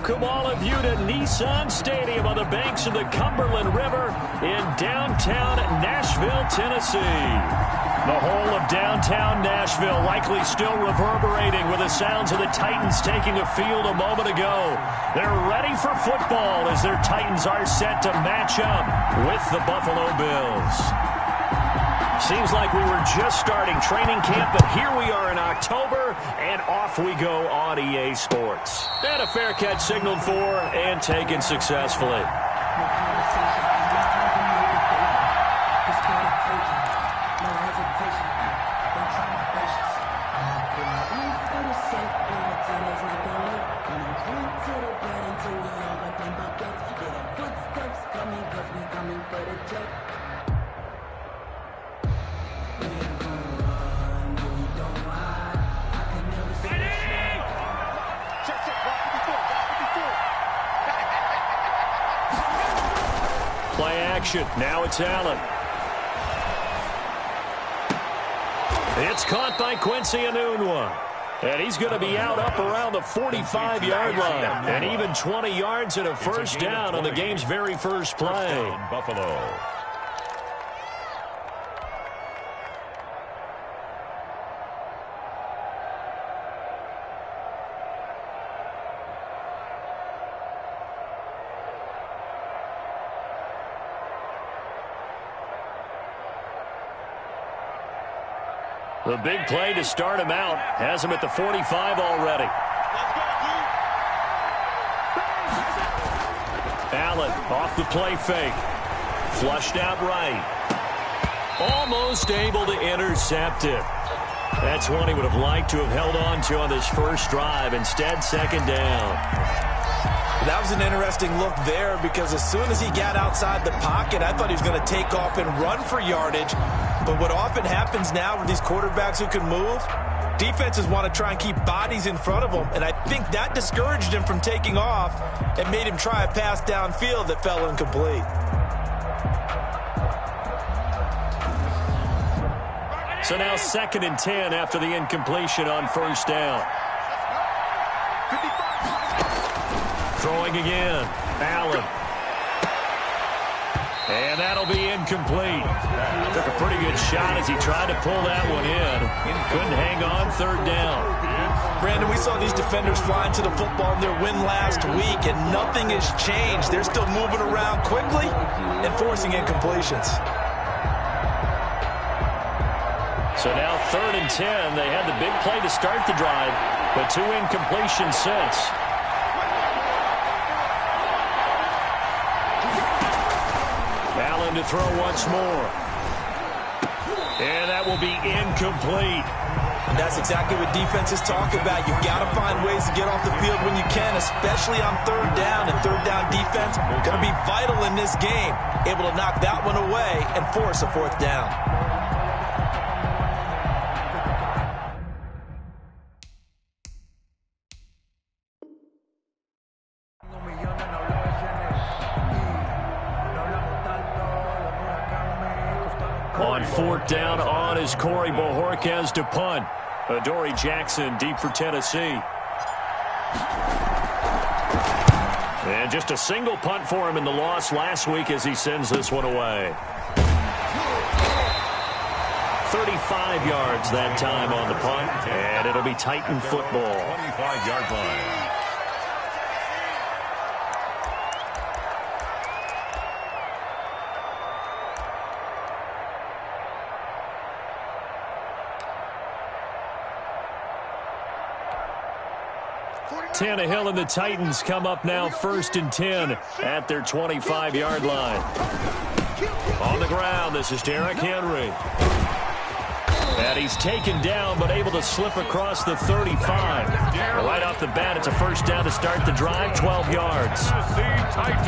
welcome all of you to Nissan Stadium on the banks of the Cumberland River in downtown Nashville, Tennessee. The whole of downtown Nashville likely still reverberating with the sounds of the Titans taking the field a moment ago. They're ready for football as their Titans are set to match up with the Buffalo Bills. Seems like we were just starting training camp, but here we are in October, and off we go on EA Sports. And a fair catch signaled for and taken successfully. Play action. Now it's Allen. It's caught by Quincy Enunwa. And he's going to be out up around the 45-yard line. And even 20 yards and a first down on the game's very first play. Buffalo. The big play to start him out has him at the 45 already. Allen off the play fake. Flushed out right. Almost able to intercept it. That's one he would have liked to have held on to on this first drive. Instead, second down. That was an interesting look there because as soon as he got outside the pocket, I thought he was going to take off and run for yardage. But what often happens now with these quarterbacks who can move, defenses want to try and keep bodies in front of them. And I think that discouraged him from taking off and made him try a pass downfield that fell incomplete. So now 2nd and 10 after the incompletion on first down. Throwing again. Allen. And that'll be incomplete. Took a pretty good shot as he tried to pull that one in. Couldn't hang on, third down. Brandon, we saw these defenders flying to the football in their win last week, and nothing has changed. They're still moving around quickly and forcing incompletions. So now 3rd and 10. They had the big play to start the drive, but 2 incompletions since. Allen to throw once more. And that will be incomplete. And that's exactly what defenses talk about. You've got to find ways to get off the field when you can, especially on third down. And third down defense going to be vital in this game. Able to knock that one away and force a 4th down. On 4th down on is Corey Bojorquez to punt. Adoree Jackson deep for Tennessee. And just a single punt for him in the loss last week as he sends this one away. 35 yards that time on the punt, and it'll be Titan football. 25-yard line. Tannehill and the Titans come up now 1st and 10 at their 25-yard line. On the ground, this is Derrick Henry. And he's taken down, but able to slip across the 35. Right off the bat, it's a first down to start the drive, 12 yards.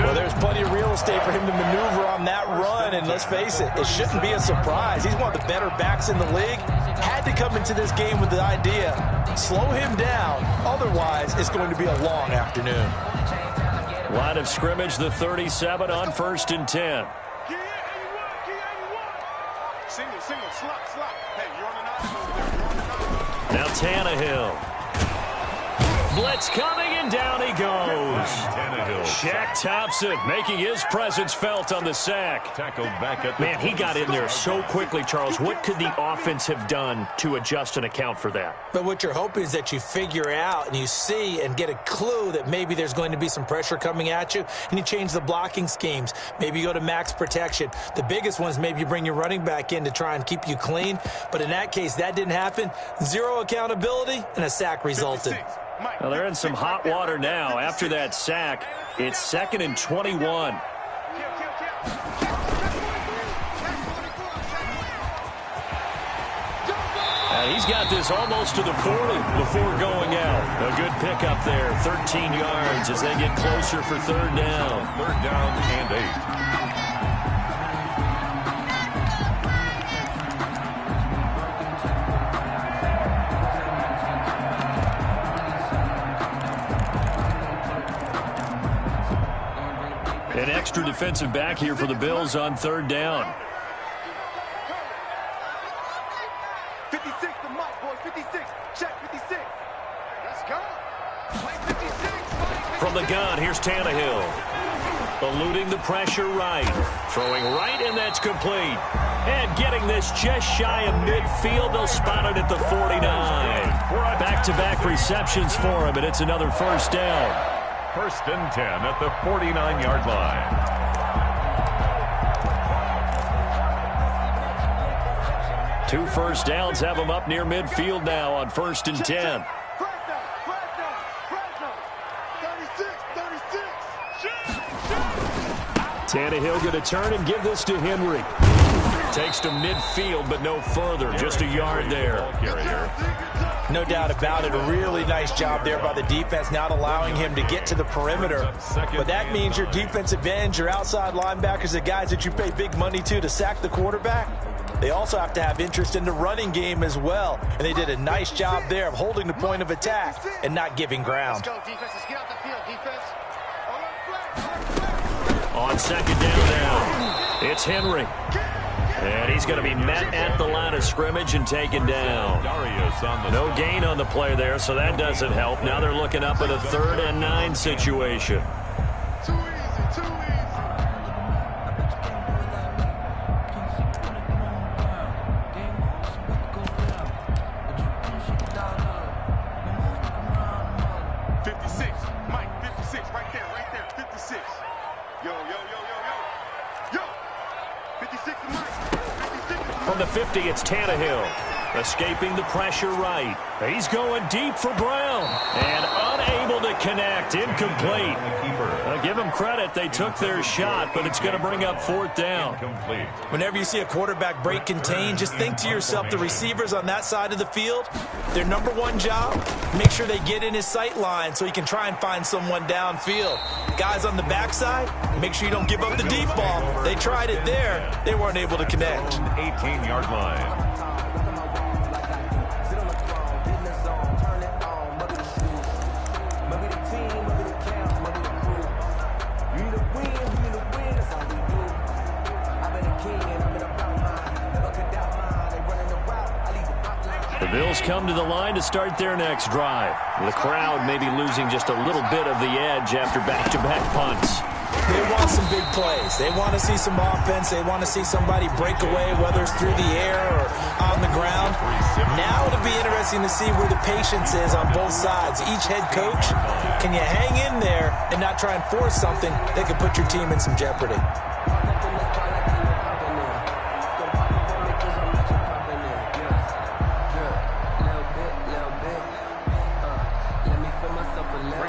Well, there's plenty of real estate for him to maneuver on that run, and let's face it, it shouldn't be a surprise. He's one of the better backs in the league. Had to come into this game with the idea, slow him down, otherwise it's going to be a long afternoon. Line of scrimmage, the 37 on 1st and 10. Single, slot. Hey, you're on the 9. Now Tannehill. Blitz coming, and And down he goes. Shaq Thompson making his presence felt on the sack. Tackled back at the Man, he got in there so quickly, Charles. What could the offense have done to adjust and account for that? But what you're hoping is that you figure out and you see and get a clue that maybe there's going to be some pressure coming at you, and you change the blocking schemes. Maybe you go to max protection. The biggest one is maybe you bring your running back in to try and keep you clean. But in that case, that didn't happen. Zero accountability, and a sack resulted. Well, they're in some hot water now. After that sack, it's 2nd and 21. And he's got this almost to the 40 before going out. A good pickup there, 13 yards as they get closer for 3rd down. 3rd down and 8. An extra defensive back here for the Bills on 3rd down. 56 to Mike, boys. 56. Check 56. Let's go. Play 56. From the gun, here's Tannehill. Eluding the pressure right. Throwing right, and that's complete. And getting this just shy of midfield. They'll spot it at the 49. Back-to-back receptions for him, and it's another 1st down. 1st and 10 at the 49-yard line. Two 1st downs have them up near midfield now on 1st and 10. Tannehill going to turn and give this to Henry. Takes to midfield, but no further. Just a yard there. No doubt about it. A really nice job there by the defense, not allowing him to get to the perimeter. But that means your defensive ends, your outside linebackers, the guys that you pay big money to sack the quarterback, they also have to have interest in the running game as well. And they did a nice job there of holding the point of attack and not giving ground. Let's go, defense. Let's get out the field, defense. On 2nd down now, it's Henry. And he's going to be met at the line of scrimmage and taken down. No gain on the play there, so that doesn't help. Now they're looking up at a 3rd and 9 situation. Too easy, too easy. From the 50, it's Tannehill. Escaping the pressure right. He's going deep for Brown. And unable to connect. Incomplete. Give them credit. They took their shot, but it's going to bring up 4th down. Whenever you see a quarterback break contain, just think to yourself, the receivers on that side of the field, their number one job, make sure they get in his sight line so he can try and find someone downfield. Guys on the backside, make sure you don't give up the deep ball. They tried it there. They weren't able to connect. 18-yard line. The Bills come to the line to start their next drive. The crowd may be losing just a little bit of the edge after back-to-back punts. They want some big plays. They want to see some offense. They want to see somebody break away, whether it's through the air or on the ground. Now it'll be interesting to see where the patience is on both sides. Each head coach, can you hang in there and not try and force something that could put your team in some jeopardy?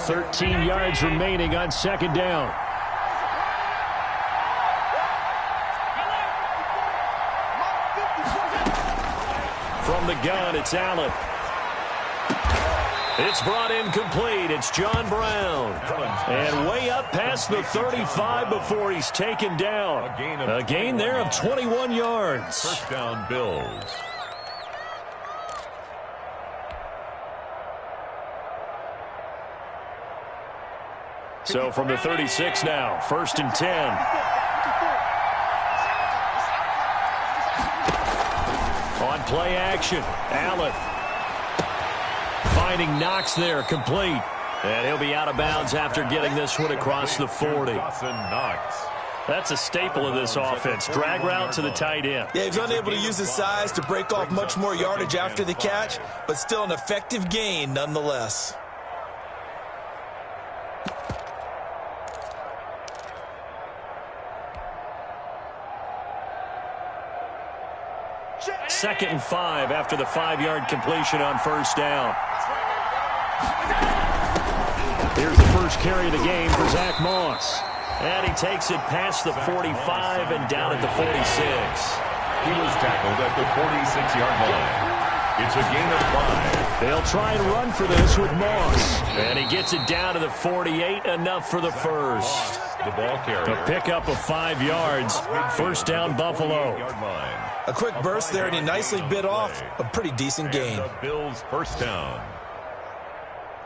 $13 yards remaining on 2nd down. From the gun, it's Allen. It's brought in complete. It's John Brown. And way up past the 35 before he's taken down. A gain there of 21 yards. 1st down, Bills. So from the 36 now, 1st and 10. On play action, Allen. Finding Knox there, complete. And he'll be out of bounds after getting this one across the 40. That's a staple of this offense. Drag route to the tight end. Yeah, he's unable to use his size to break off much more yardage after the catch, but still an effective gain nonetheless. Second and 5 after the 5-yard completion on first down. Here's the first carry of the game for Zach Moss. And he takes it past the 45 and down at the 46. He was tackled at the 46-yard line. It's a gain of 5. They'll try and run for this with Moss. And he gets it down to the 48, enough for the first. The ball carrier. A pickup of 5 yards. First down, Buffalo. A quick burst there, and he nicely bit off a pretty decent gain. The Bills' first down.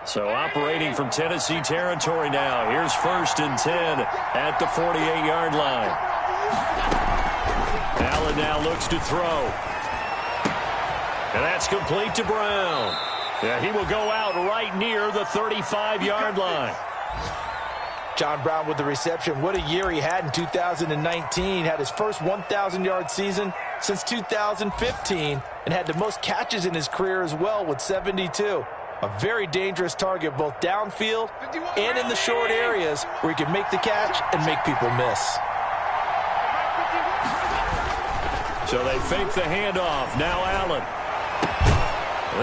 So operating from Tennessee territory now. Here's first and 10 at the 48-yard line. Allen now looks to throw. And that's complete to Brown. Yeah, he will go out right near the 35-yard line. John Brown with the reception. What a year he had in 2019. Had his first 1,000-yard season since 2015 and had the most catches in his career as well with 72. A very dangerous target both downfield and in the short areas where he can make the catch and make people miss. So they fake the handoff. Now Allen.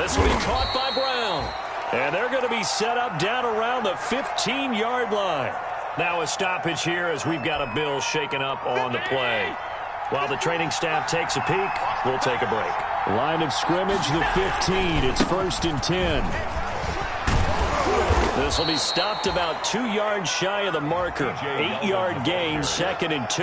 This will be caught by Brown. And they're going to be set up down around the 15-yard line. Now a stoppage here as we've got a Bill shaken up on the play. While the training staff takes a peek, we'll take a break. Line of scrimmage, the 15. It's first and 10. This will be stopped about 2 yards shy of the marker. 8-yard gain, second and 2.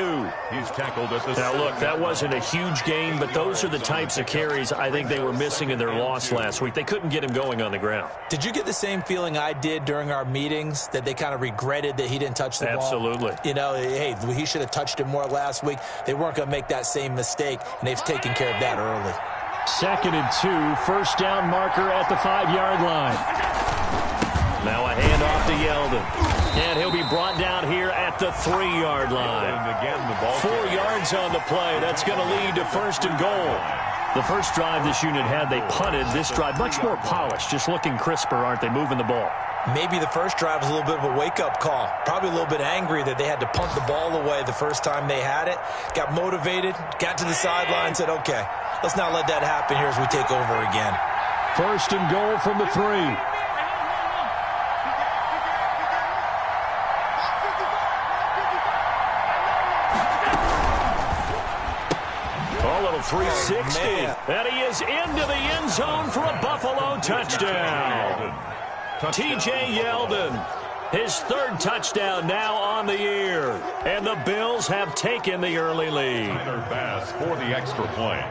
He's tackled at the Now, look, that wasn't a huge gain, but those are the types of carries I think they were missing in their loss last week. They couldn't get him going on the ground. Did you get the same feeling I did during our meetings, that they kind of regretted that he didn't touch the ball? Absolutely. You know, hey, he should have touched it more last week. They weren't going to make that same mistake, and they've taken care of that early. Second and 2, first down marker at the 5-yard line. Now a handoff to Yeldon. And he'll be brought down here at the 3-yard line. And again, the ball 4 yards on the play. That's going to lead to first and goal. The first drive this unit had, they punted. This drive, much more polished, just looking crisper, aren't they, moving the ball? Maybe the first drive was a little bit of a wake-up call. Probably a little bit angry that they had to punt the ball away the first time they had it. Got motivated, got to the sideline, said, okay, let's not let that happen here as we take over again. First and goal from the 3. A little 360. And he is into the end zone for a Buffalo touchdown. T.J. Yeldon, his 3rd touchdown now on the year. And the Bills have taken the early lead. pass for the extra point.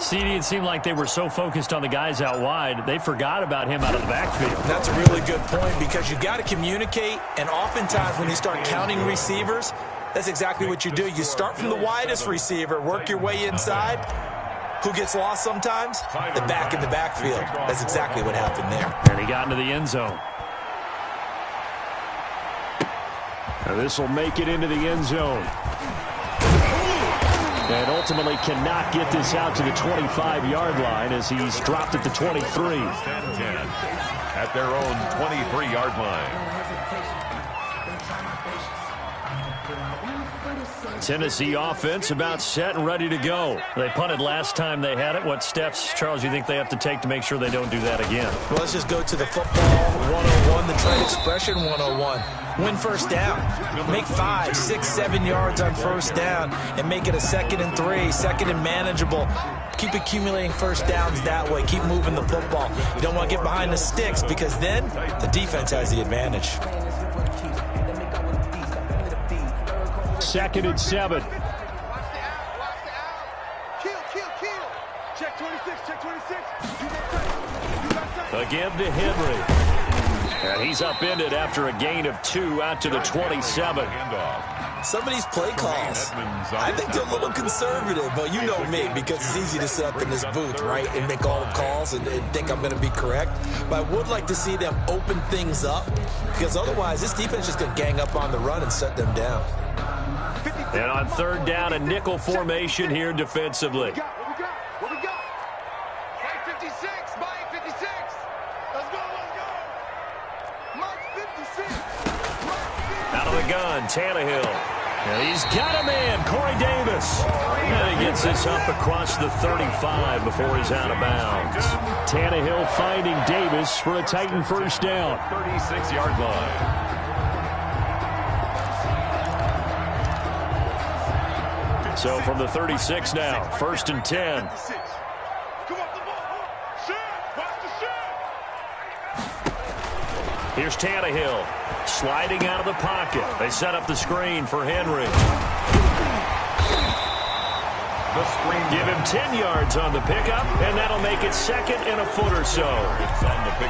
CD, it seemed like they were so focused on the guys out wide, they forgot about him out of the backfield. That's a really good point because you got to communicate, and oftentimes when you start counting receivers, that's exactly what you do. You start from the widest receiver, work your way inside. Who gets lost sometimes? The back in the backfield. That's exactly what happened there. And he got into the end zone. Now this will make it into the end zone. And ultimately cannot get this out to the 25-yard line as he's dropped at the 23. 10-10 at their own 23-yard line. Tennessee offense about set and ready to go. They punted last time they had it. What steps, Charles, you think they have to take to make sure they don't do that again? Well, let's just go to the football 101, the trade expression 101. Win first down. Make 5, 6, 7 yards on first down and make it a 2nd and 3, 2nd and manageable. Keep accumulating first downs that way. Keep moving the football. You don't want to get behind the sticks because then the defense has the advantage. 2nd and 7. Watch the out. Kill. Check 26, check 26. You got sight. Again to Henry. And he's upended after a gain of 2 out to the 27. Handoff. Some of these play calls, I think they're a little conservative, but you know me, because it's easy to sit up in this booth, right, and make all the calls and think I'm going to be correct. But I would like to see them open things up, because otherwise this defense is just going to gang up on the run and shut them down. And on third down, a nickel formation here defensively. What we got? Mike 56, Mike 56. Let's go. Mike 56. Out of the gun, Tannehill. And he's got a man, Corey Davis. And he gets this up across the 35 before he's out of bounds. Tannehill finding Davis for a Titan first down. 36-yard line. So from the 36 now, first and 10. Come off the ball. Watch the shot. Here's Tannehill sliding out of the pocket. They set up the screen for Henry. The screen. Give him 10 yards on the pickup, and that'll make it second and a foot or so.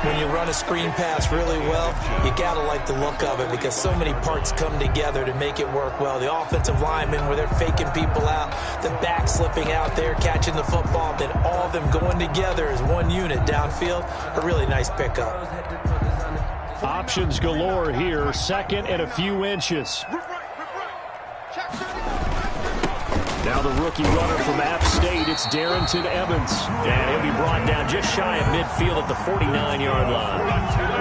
When you run a screen pass really well, you got to like the look of it, because so many parts come together to make it work well. The offensive linemen, where they're faking people out, the back slipping out there, catching the football, then all of them going together as one unit downfield. A really nice pickup. Options galore here, second and a few inches. Rip right. Check 30. Now the rookie runner from App State, it's Darrington Evans. And he'll be brought down just shy of midfield at the 49-yard line.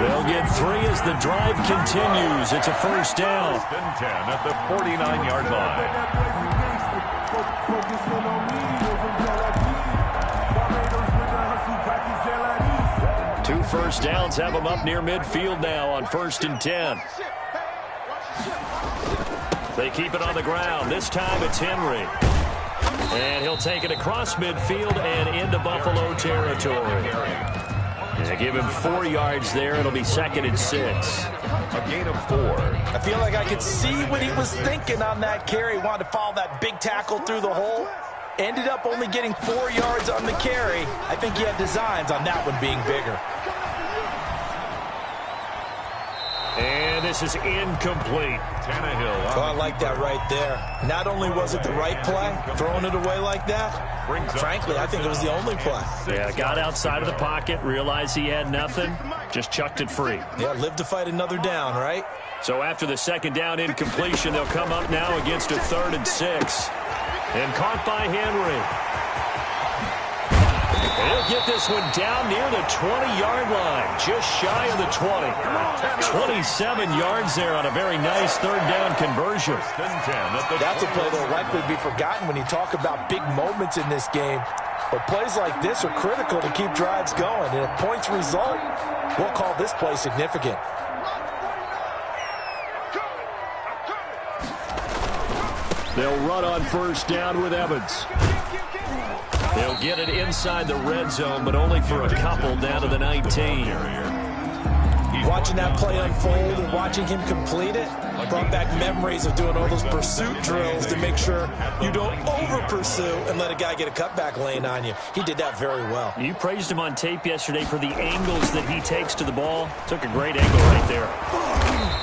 They'll get 3 as the drive continues. It's a first down. First and 10 at the 49-yard line. 2 first downs have them up near midfield now on first and 10. They keep it on the ground. This time it's Henry. And he'll take it across midfield and into Buffalo territory. They give him 4 yards there. It'll be second and 6. A gain of 4. I feel like I could see what he was thinking on that carry. Wanted to follow that big tackle through the hole. Ended up only getting 4 yards on the carry. I think he had designs on that one being bigger. And this is incomplete. Tannehill. Oh, I like that right there. Not only was it the right play, throwing it away like that, frankly, I think it was the only play. Yeah, got outside of the pocket, realized he had nothing, just chucked it free. Yeah, live to fight another down, right? So after the second down incompletion, they'll come up now against a 3rd and 6. And caught by Henry. He'll get this one down near the 20-yard line, just shy of the 20. 27 yards there on a very nice third down conversion. That's a play that will likely be forgotten when you talk about big moments in this game. But plays like this are critical to keep drives going. And if points result, we'll call this play significant. They'll run on first down with Evans. They'll get it inside the red zone, but only for a couple down to the 19. Watching that play unfold and watching him complete it brought back memories of doing all those pursuit drills to make sure you don't over-pursue and let a guy get a cutback lane on you. He did that very well. You praised him on tape yesterday for the angles that he takes to the ball. Took a great angle right there.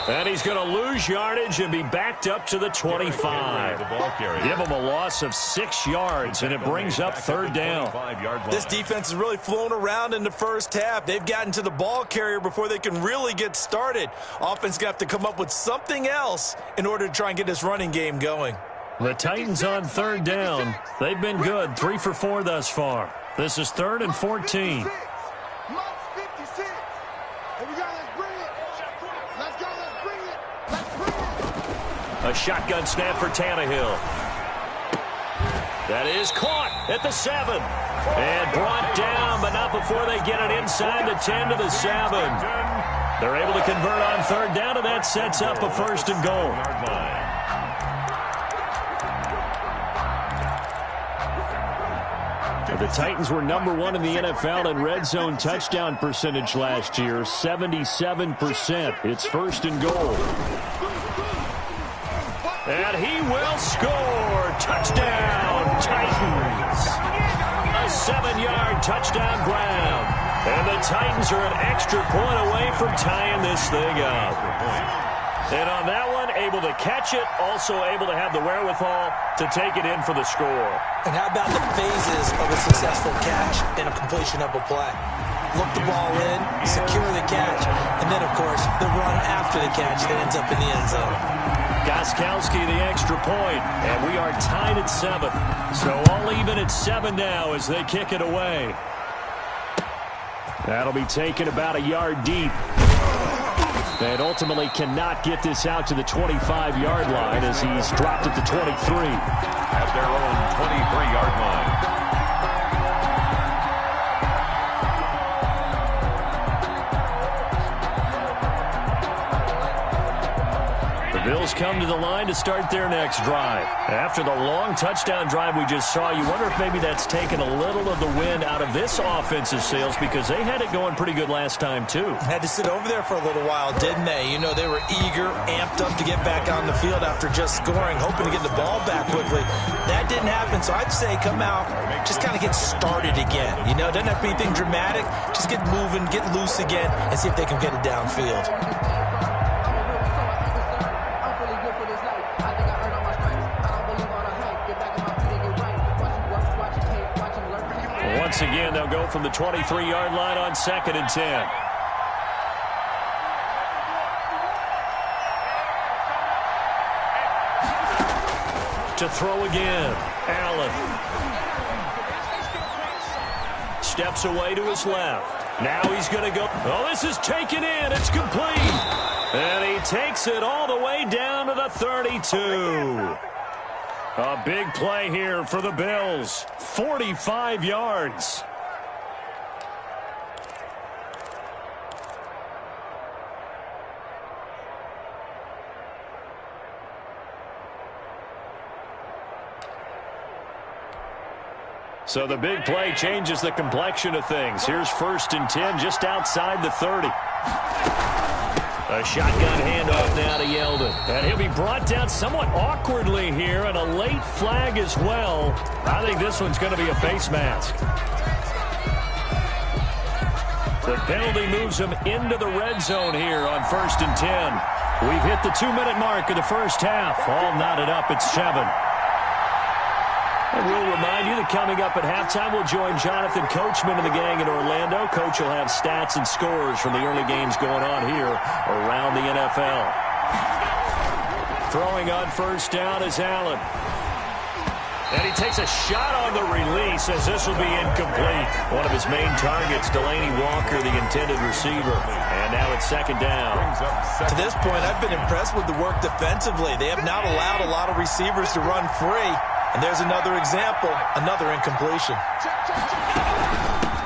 And he's going to lose yardage and be backed up to the 25. Give him a loss of 6 yards, and it brings up third down. This defense is really flown around in the first half. They've gotten to the ball carrier before they can really get started. Offense going to have to come up with something else in order to try and get this running game going. The Titans on third down. They've been good, 3 for 4 thus far. This is 3rd and 14. A shotgun snap for Tannehill. That is caught at the 7. And brought down, but not before they get it inside the 10 to the 7. They're able to convert on third down, and that sets up a 1st and goal. The Titans were number 1 in the NFL in red zone touchdown percentage last year, 77%. It's 1st and goal. And he will score. Touchdown, Titans. A 7-yard touchdown ground. And the Titans are an extra point away from tying this thing up. And on that one, able to catch it, also able to have the wherewithal to take it in for the score. And how about the phases of a successful catch and a completion of a play? Look the ball in, secure the catch, and then, of course, the run after the catch that ends up in the end zone. Gostkowski the extra point, and we are tied at 7. So all even at 7 now as they kick it away. That'll be taken about a yard deep. And ultimately cannot get this out to the 25-yard line as he's dropped at the 23. At their own 23-yard line. Bills come to the line to start their next drive. After the long touchdown drive we just saw, you wonder if maybe that's taken a little of the wind out of this offense's sails because they had it going pretty good last time, too. Had to sit over there for a little while, didn't they? You know, they were eager, amped up to get back on the field after just scoring, hoping to get the ball back quickly. That didn't happen, so I'd say come out, just kind of get started again. You know, it doesn't have to be anything dramatic. Just get moving, get loose again, and see if they can get it downfield. Once again, they'll go from the 23-yard line on 2nd and 10. To throw again, Allen. Steps away to his left. Now he's going to go. Oh, this is taken in. It's complete. And he takes it all the way down to the 32. A big play here for the Bills. 45 yards. So the big play changes the complexion of things. Here's 1st and 10 just outside the 30. A shotgun handoff now to Yeldon. And he'll be brought down somewhat awkwardly here, and a late flag as well. I think this one's going to be a face mask. The penalty moves him into the red zone here on 1st and 10. We've hit the 2-minute mark of the first half. All knotted up at 7. And we'll remind you that coming up at halftime, we'll join Jonathan Coachman of the gang in Orlando. Coach will have stats and scores from the early games going on here around the NFL. Throwing on 1st down is Allen. And he takes a shot on the release as this will be incomplete. One of his main targets, Delaney Walker, the intended receiver. And now it's 2nd down. To this point, I've been impressed with the work defensively. They have not allowed a lot of receivers to run free. And there's another example, another incompletion.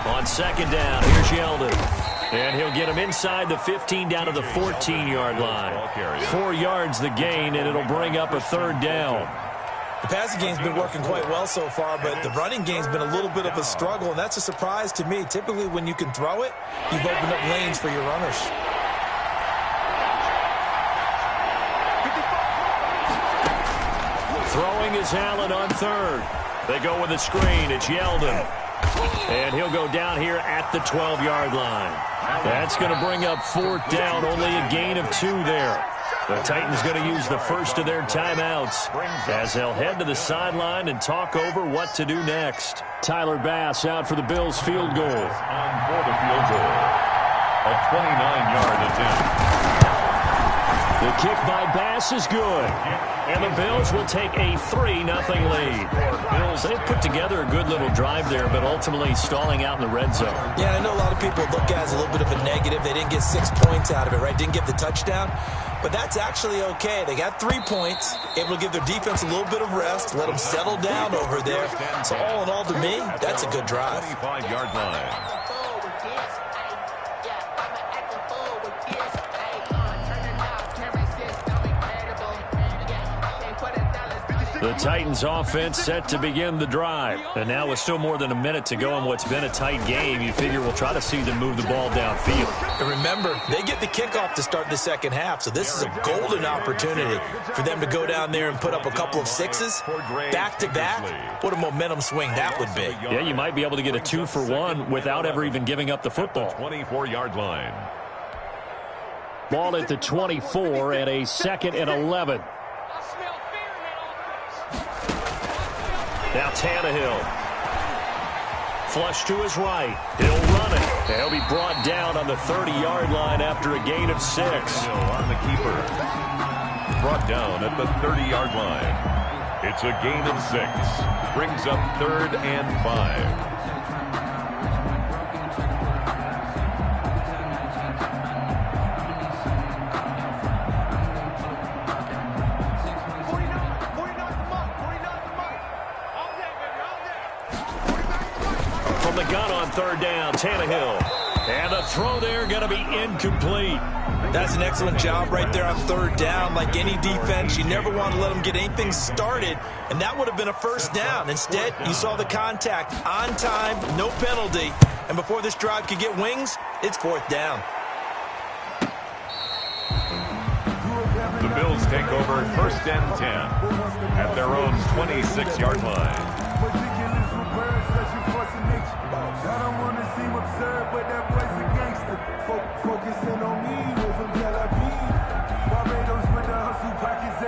On 2nd down, here's Yeldon. And he'll get him inside the 15 down to the 14-yard line. 4 yards the gain, and it'll bring up a 3rd down. The passing game's been working quite well so far, but the running game's been a little bit of a struggle, and that's a surprise to me. Typically, when you can throw it, you've opened up lanes for your runners. Throwing is Allen on 3rd. They go with a screen. It's Yeldon. And he'll go down here at the 12-yard line. That's going to bring up 4th down. Only a gain of 2 there. The Titans going to use the first of their timeouts as they'll head to the sideline and talk over what to do next. Tyler Bass out for the Bills field goal. On for the field goal. A 29-yard attempt. The kick by Bass is good. And the Bills will take a 3-0 lead. Bills, they've put together a good little drive there, but ultimately stalling out in the red zone. Yeah, I know a lot of people look at it as a little bit of a negative. They didn't get 6 points out of it, right? Didn't get the touchdown. But that's actually okay. They got 3 points, able to give their defense a little bit of rest, let them settle down over there. So all in all, to me, that's a good drive. 25-yard line. The Titans offense set to begin the drive. And now with still more than a minute to go in what's been a tight game, you figure we'll try to see them move the ball downfield. And remember, they get the kickoff to start the second half, so this is a golden opportunity for them to go down there and put up a couple of 6s back-to-back. What a momentum swing that would be. Yeah, you might be able to get a 2-for-1 without ever even giving up the football. 24-yard line. Ball at the 24 and a 2nd and 11. Now Tannehill. Flush to his right. He'll run it. He'll be brought down on the 30-yard line after a gain of 6. On the keeper. Brought down at the 30-yard line. It's a gain of 6. Brings up 3rd and 5. The gun on 3rd down, Tannehill. And the throw there going to be incomplete. That's an excellent job right there on 3rd down. Like any defense, you never want to let them get anything started, and that would have been a 1st down. Instead, you saw the contact on time, no penalty, and before this drive could get wings, it's 4th down. The Bills take over 1st and 10 at their own 26-yard line. I don't want to seem absurd, but that boy's a gangster. Focusing on me, we're from Tel Aviv. Barbados with the hustle pockets,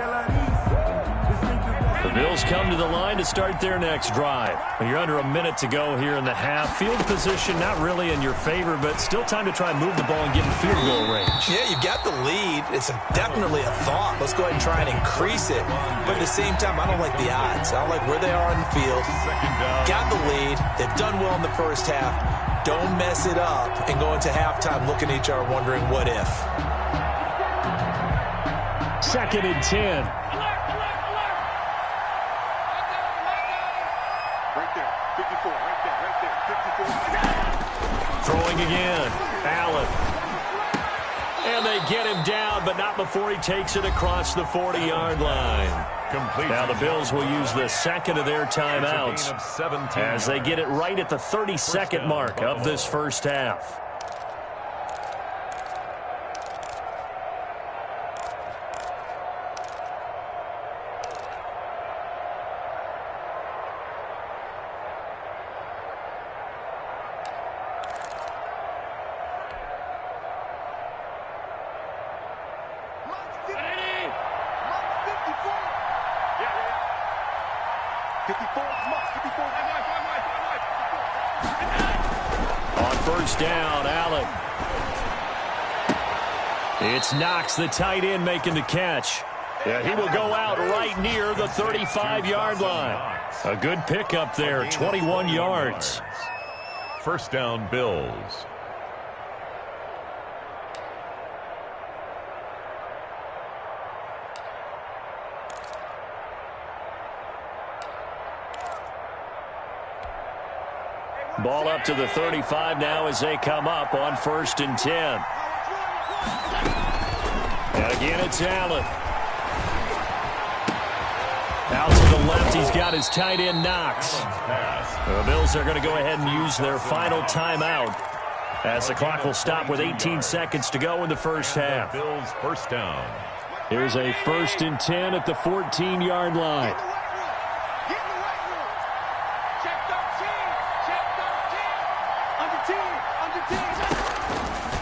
The Bills come to the line to start their next drive. You're under a minute to go here in the half. Field position not really in your favor, but still time to try and move the ball and get in field goal range. Yeah, you've got the lead. It's definitely a thought. Let's go ahead and try and increase it. But at the same time, I don't like the odds. I don't like where they are on the field. Got the lead. They've done well in the first half. Don't mess it up and go into halftime looking at each other wondering what if. 2nd and 10. Throwing again. Allen. And they get him down, but not before he takes it across the 40-yard line. Now the Bills will use the 2nd of their timeouts as they get it right at the 32nd mark of this first half. On 1st down, Allen. It's Knox, the tight end, making the catch. Yeah, he will go out right near the 35-yard line. A good pickup there, 21 yards. 1st down, Bills. Ball up to the 35 now as they come up on 1st and 10. And again, it's Allen. Out to the left, he's got his tight end, Knox. The Bills are going to go ahead and use their final timeout as the clock will stop with 18 seconds to go in the first half. Bills 1st down. Here's a 1st and 10 at the 14-yard line.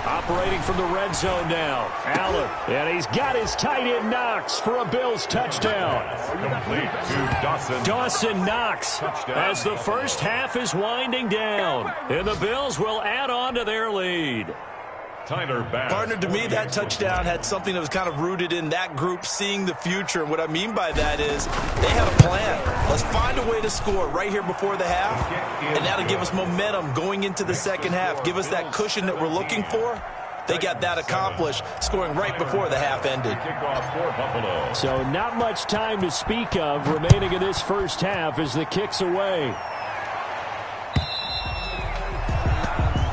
Operating from the red zone now. Allen. And he's got his tight end Knox for a Bills touchdown. Complete to Dawson. Dawson Knox as the first half is winding down. And the Bills will add on to their lead. Partner, to me, that touchdown had something that was kind of rooted in that group seeing the future. And what I mean by that is they had a plan. Let's find a way to score right here before the half, and that'll give us momentum going into the second half, give us that cushion that we're looking for. They got that accomplished, scoring right before the half ended. So not much time to speak of remaining in this first half as the kick's away.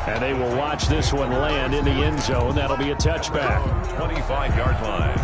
And they will watch this one land in the end zone. That'll be a touchback. 25-yard line.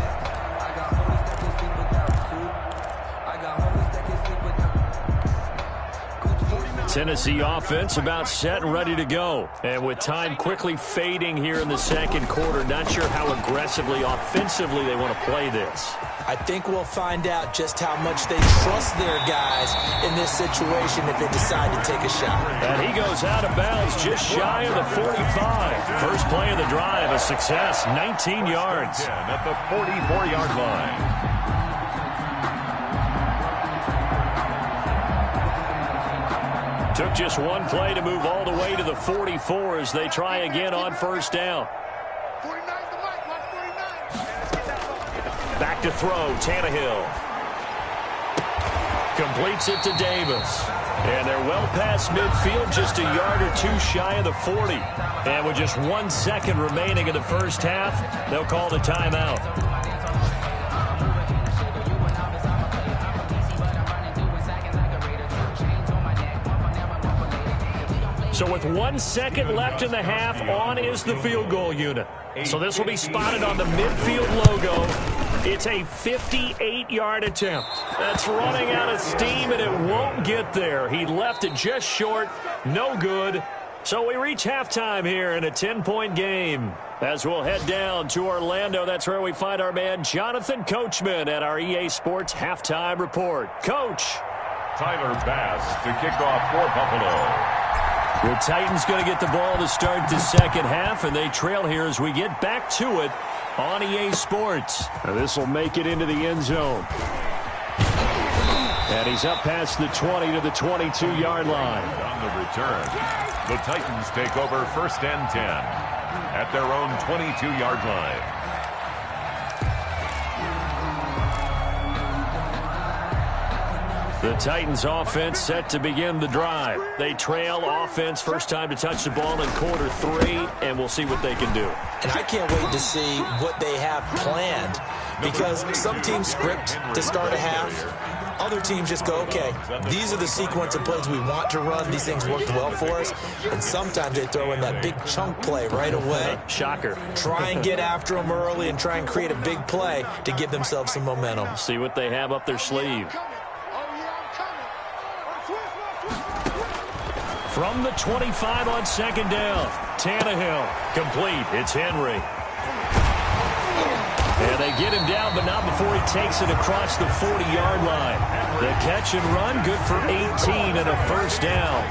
Tennessee offense about set and ready to go. And with time quickly fading here in the second quarter, not sure how aggressively, offensively they want to play this. I think we'll find out just how much they trust their guys in this situation if they decide to take a shot. And he goes out of bounds just shy of the 45. First play of the drive, a success, 19 yards. At the 44-yard line. Took just one play to move all the way to the 44 as they try again on first down. Back to throw, Tannehill. Completes it to Davis. And they're well past midfield, just a yard or two shy of the 40. And with just 1 second remaining in the first half, they'll call the timeout. So with 1 second left in the half, on is the field goal unit. So this will be spotted on the midfield logo. It's a 58-yard attempt. That's running out of steam, and it won't get there. He left it just short. No good. So we reach halftime here in a 10-point game. As we'll head down to Orlando, that's where we find our man Jonathan Coachman at our EA Sports Halftime Report. Coach. Tyler Bass to kick off for Buffalo. The Titans going to get the ball to start the second half, and they trail here as we get back to it on EA Sports. Now this will make it into the end zone. And he's up past the 20 to the 22-yard line. On the return, the Titans take over first and 10 at their own 22-yard line. The Titans offense set to begin the drive. They trail offense, first time to touch the ball in quarter 3, and we'll see what they can do. And I can't wait to see what they have planned, because some teams script to start a half. Other teams just go, okay, these are the sequence of plays we want to run. These things worked well for us. And sometimes they throw in that big chunk play right away. Shocker. Try and get after them early and try and create a big play to give themselves some momentum. See what they have up their sleeve. From the 25 on second down, Tannehill, complete. It's Henry. And they get him down, but not before he takes it across the 40-yard line. The catch and run, good for 18 and a first down.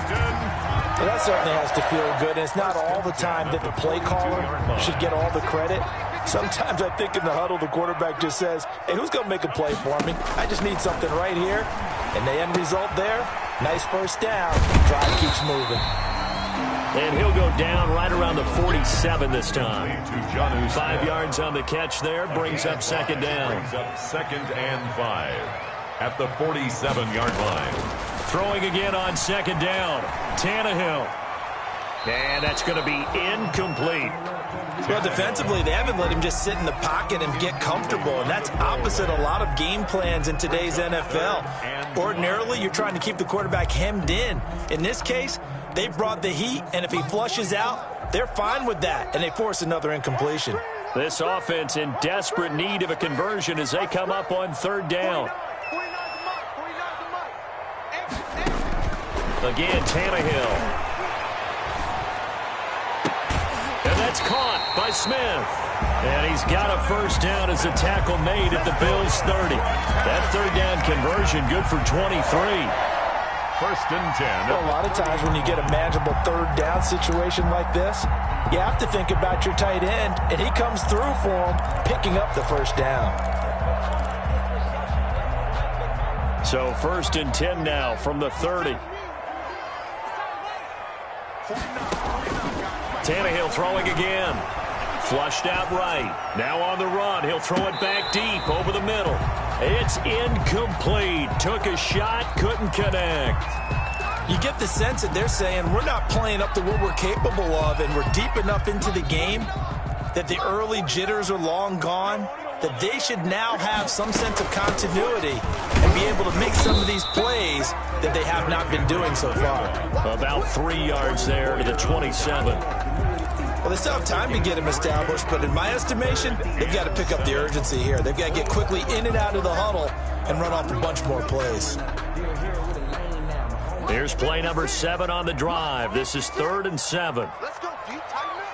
Well, that certainly has to feel good. And it's not all the time that the play caller should get all the credit. Sometimes I think in the huddle, the quarterback just says, hey, who's going to make a play for me? I just need something right here. And the end result there, nice first down. Drive keeps moving. And he'll go down right around the 47 this time. 5 yards on the catch there, brings up second down. Brings up second and 5 at the 47-yard line. Throwing again on second down, Tannehill. And that's going to be incomplete. Well, defensively, they haven't let him just sit in the pocket and get comfortable, and that's opposite a lot of game plans in today's NFL. Ordinarily, you're trying to keep the quarterback hemmed in. In this case, they brought the heat, and if he flushes out, they're fine with that, and they force another incompletion. This offense in desperate need of a conversion as they come up on third down. Again, Tannehill. And that's caught by Smith. And he's got a first down as a tackle made at the Bills' 30. That third down conversion good for 23. First and 10. Well, a lot of times when you get a manageable third down situation like this, you have to think about your tight end, and he comes through for him, picking up the first down. So first and 10 now from the 30. Tannehill throwing again. Flushed out right. Now on the run. He'll throw it back deep over the middle. It's incomplete. Took a shot, couldn't connect. You get the sense that they're saying we're not playing up to what we're capable of, and we're deep enough into the game that the early jitters are long gone, that they should now have some sense of continuity and be able to make some of these plays that they have not been doing so far. About 3 yards there to the 27. Well, they still have time to get him established, but in my estimation, they've got to pick up the urgency here. They've got to get quickly in and out of the huddle and run off a bunch more plays. Here's play number 7 on the drive. This is 3rd and 7. Let's go, D. Tighten up.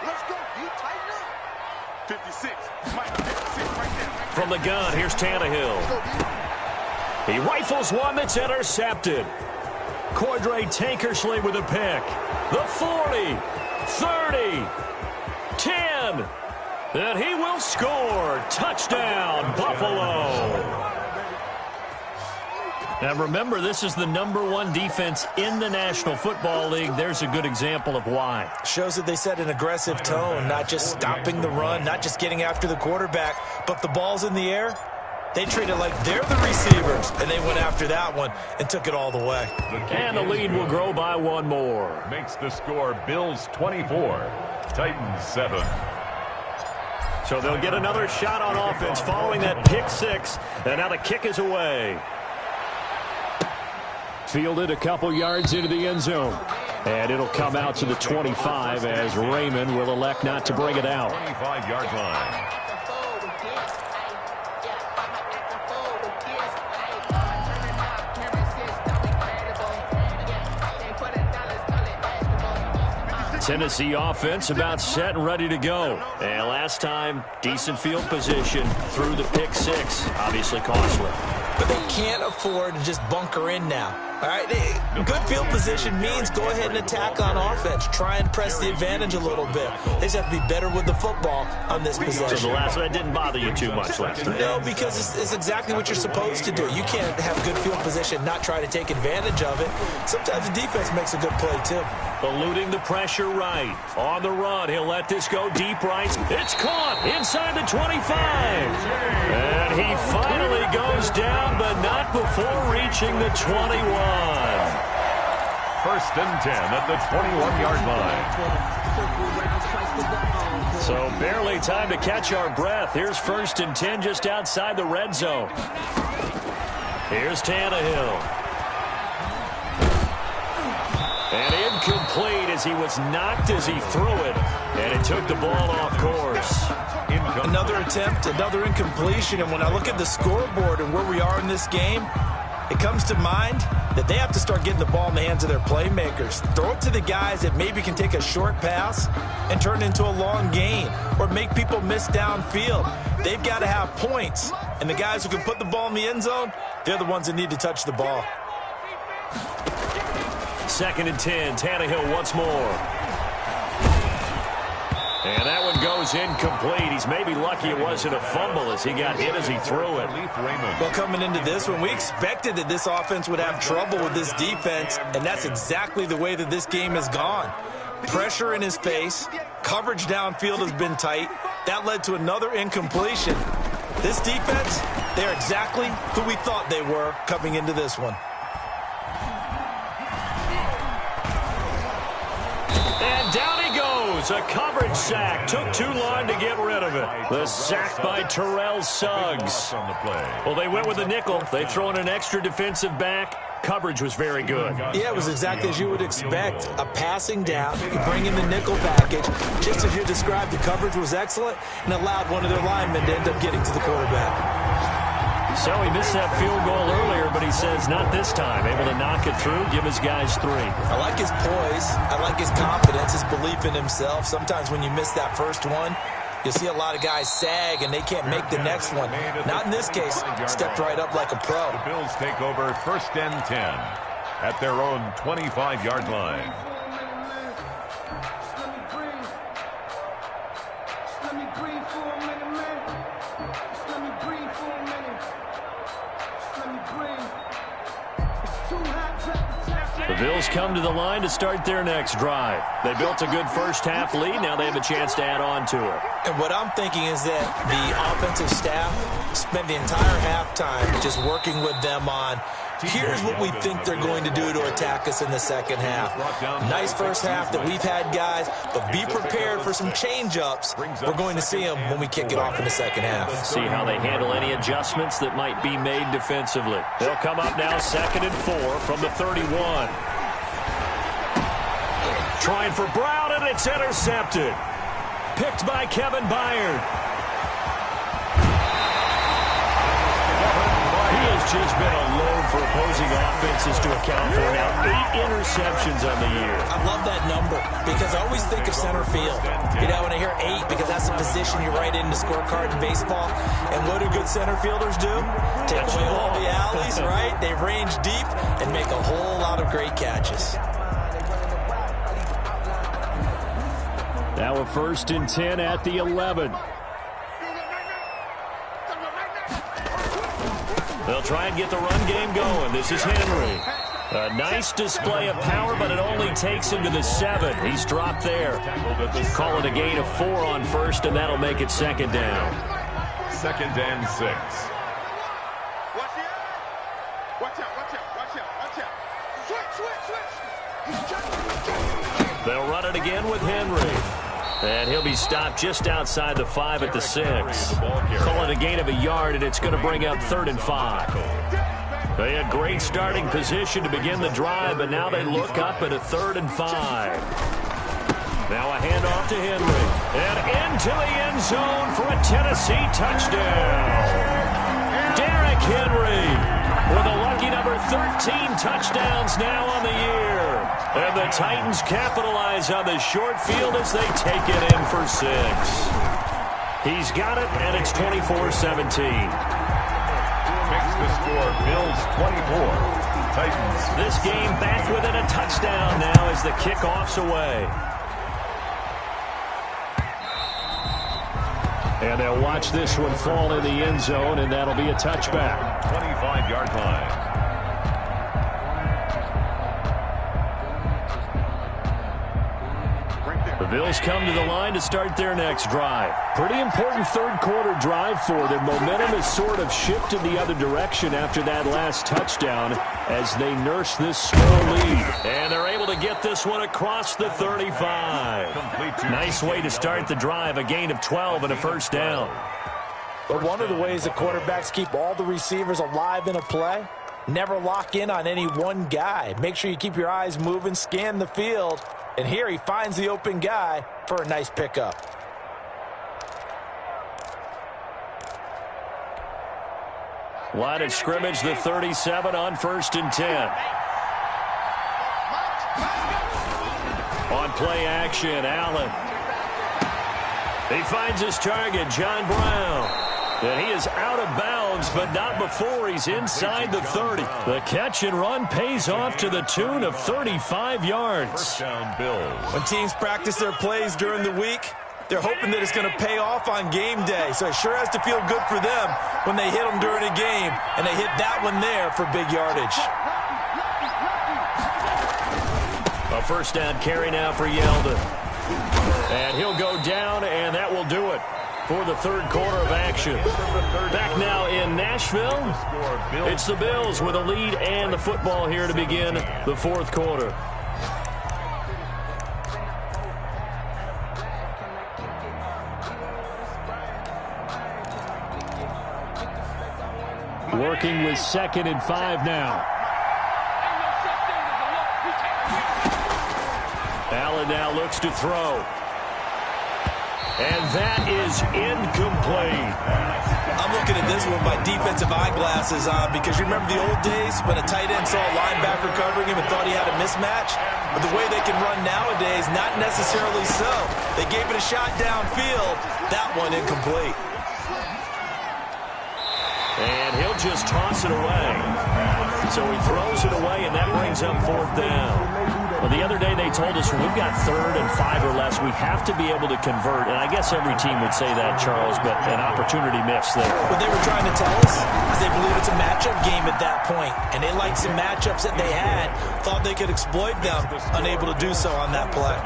Let's go, D. Tighten up. 56. Mike, 56 right there. From the gun, here's Tannehill. He rifles one that's intercepted. Cordray Tankersley with a pick. The 40, 30, 10. And he will score. Touchdown, Buffalo. Now remember, this is the #1 defense in the National Football League. There's a good example of why. Shows that they set an aggressive tone, not just stopping the run, not just getting after the quarterback, but the ball's in the air. They treat it like they're the receivers, and they went after that one and took it all the way. And the lead will grow by 1 more. Makes the score Bills 24, Titans 7. So they'll get another shot on offense following that pick 6, and now the kick is away. Fielded a couple yards into the end zone. And it'll come out to the 25 as Raymond will elect not to bring it out. 25-yard line. Tennessee offense about set and ready to go. And last time, decent field position through the pick 6. Obviously costly. But they can't afford to just bunker in now. All right, good field position means go ahead and attack on offense. Try and press the advantage a little bit. They just have to be better with the football on this possession. So the last one didn't bother you too much last time. No, because it's exactly what you're supposed to do. You can't have good field position, not try to take advantage of it. Sometimes the defense makes a good play, too. Eluding the pressure right. On the run, he'll let this go deep right. It's caught inside the 25. And he finally goes down, but not before reaching the 21. 1st and 10 at the 21-yard line. So barely time to catch our breath. Here's 1st and 10 just outside the red zone. Here's Tannehill. And incomplete as he was knocked as he threw it. And it took the ball off course. Another attempt, another incompletion. And when I look at the scoreboard and where we are in this game, it comes to mind that they have to start getting the ball in the hands of their playmakers. Throw it to the guys that maybe can take a short pass and turn it into a long gain or make people miss downfield. They've got to have points. And the guys who can put the ball in the end zone, they're the ones that need to touch the ball. 2nd and 10, Tannehill once more. And that one goes incomplete. He's maybe lucky it wasn't a fumble as he got hit as he threw it. Well, coming into this one, we expected that this offense would have trouble with this defense, and that's exactly the way that this game has gone. Pressure in his face. Coverage downfield has been tight. That led to another incompletion. This defense, they're exactly who we thought they were coming into this one. And down he goes. A coverage sack. Took too long to get rid of it. The sack by Terrell Suggs. Well, they went with a nickel. They throw in an extra defensive back. Coverage was very good. Yeah, it was exactly as you would expect. A passing down. You bring in the nickel package. Just as you described, the coverage was excellent and allowed one of their linemen to end up getting to the quarterback. So he missed that field goal earlier, but he says not this time. Able to knock it through, give his guys 3. I like his poise. I like his confidence, his belief in himself. Sometimes when you miss that first one, you'll see a lot of guys sag and they can't make the next one. Not in this case. Stepped right up like a pro. The Bills take over 1st and 10 at their own 25-yard line. The Bills come to the line to start their next drive. They built a good first-half lead. Now they have a chance to add on to it. And what I'm thinking is that the offensive staff spent the entire halftime just working with them on, here's what we think they're going to do to attack us in the second half. Nice first half that we've had, guys, but be prepared for some change-ups. We're going to see them when we kick it off in the second half. See how they handle any adjustments that might be made defensively. They'll come up now 2nd and 4 from the 31. Trying for Brown, and it's intercepted. Picked by Kevin Byard. has just been a load for opposing offenses to account for now. 8 interceptions on the year. I love that number because I always think of center field. You know, when I hear 8, because that's the position you write in the scorecard in baseball. And what do good center fielders do? Take away all the alleys, right? They range deep and make a whole lot of great catches. Now a 1st and 10 at the 11. They'll try and get the run game going. This is Henry. A nice display of power, but it only takes him to the 7. He's dropped there. Call it a gain of 4 on 1st, and that'll make it 2nd down. 2nd and 6. Watch out. Switch. They'll run it again with Henry. And he'll be stopped just outside the 5 at the 6. Call it a gain of a yard, and it's going to bring up 3rd and 5. They had great starting position to begin the drive, but now they look up at a 3rd and 5. Now a handoff to Henry. And into the end zone for a Tennessee touchdown. Derrick Henry with a lucky number 13 touchdowns now on the year. And the Titans capitalize on the short field as they take it in for 6. He's got it, and it's 24-17. Makes the score Bills 24, Titans. This game back within a touchdown now as the kickoff's away. And they'll watch this one fall in the end zone, and that'll be a touchback. 25-yard line. The Bills come to the line to start their next drive. Pretty important 3rd quarter drive for them. Momentum has sort of shifted the other direction after that last touchdown as they nurse this small lead. And they're able to get this one across the 35. Nice way to start the drive, a gain of 12 and a 1st down. But one of the ways the quarterbacks keep all the receivers alive in a play, never lock in on any one guy. Make sure you keep your eyes moving, scan the field. And here he finds the open guy for a nice pickup. Line of scrimmage, the 37 on 1st and 10. On play action, Allen. He finds his target, John Brown. And he is out of bounds, but not before he's inside the 30. The catch and run pays off to the tune of 35 yards. 1st down, Bills. When teams practice their plays during the week, they're hoping that it's going to pay off on game day. So it sure has to feel good for them when they hit them during a game. And they hit that one there for big yardage. A 1st down carry now for Yeldon. And he'll go down, and that will do it for the 3rd quarter of action. Back now in Nashville, it's the Bills with a lead and the football here to begin the 4th quarter. Working with 2nd and 5 now. Allen now looks to throw. And that is incomplete. I'm looking at this with my defensive eyeglasses on because you remember the old days when a tight end saw a linebacker covering him and thought he had a mismatch? But the way they can run nowadays, not necessarily so. They gave it a shot downfield. That one incomplete. And he'll just toss it away. So he throws it away, and that brings up 4th down. Well, the other day they told us when we've got 3rd and 5 or less, we have to be able to convert. And I guess every team would say that, Charles, but an opportunity missed there. What they were trying to tell us is they believe it's a matchup game at that point. And they liked some matchups that they had, thought they could exploit them, unable to do so on that play.